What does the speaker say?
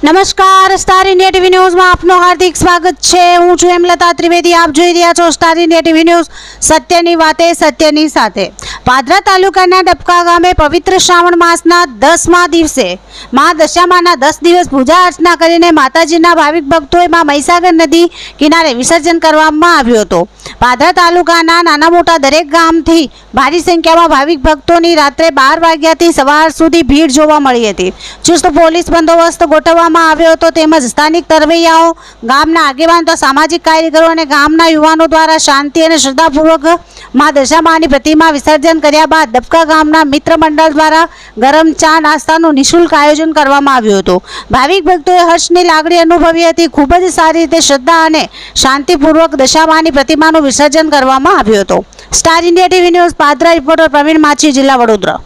નમસ્કાર, star India TV ન્યૂઝમાં આપનું હાર્દિક સ્વાગત છે। હું છું હેમલતા ત્રિવેદી। આપ જોઈ રહ્યા છો સ્ટાર ઇન્ડિયા ટીવી ન્યૂઝ। સત્યની વાતે સત્યની સાથે। પાદરા તાલુકાના ડબકા ગામે પવિત્ર શ્રાવણ માસના 10મા દિવસે મા દશામાના 10 દિવસ પૂજા અર્ચના કરીને માતાજીના ભાવિક ભક્તોએ મા મહીસાગર નદી કિનારે વિસર્જન કરવામાં આવ્યું હતું। પાદરા તાલુકાના નાના મોટા દરેક ગામથી ભારી સંખ્યામાં ભાવિક ભક્તોની રાત્રે 12 વાગ્યાથી સવાર સુધી ભીડ જોવા મળી હતી। ચુસ્ત પોલીસ બંદોબસ્ત ગોઠવવામાં આવ્યો હતો, તેમજ સ્થાનિક તરવૈયાઓ, ગામના આગેવાનો તથા સામાજિક કાર્યકરો અને ગામના યુવાનો દ્વારા શાંતિ અને શ્રદ્ધાપૂર્વક મા દશામાની પ્રતિમા વિસર્જન કર્યા બાદ ડબકા ગામના મિત્ર મંડળ દ્વારા ગરમ ચા નાસ્તાનું નિઃશુલ્ક આયોજન કરવામાં આવ્યું હતું। ભાવિક ભક્તોએ હર્ષની લાગણી અનુભવી હતી। ખૂબ જ સારી રીતે શ્રદ્ધા અને શાંતિપૂર્વક દશામાની પ્રતિમાનું વિસર્જન કરવામાં આવ્યું હતું। Star India TV news Padra reporter Pravin Machhi, જિલ્લા વડોદરા।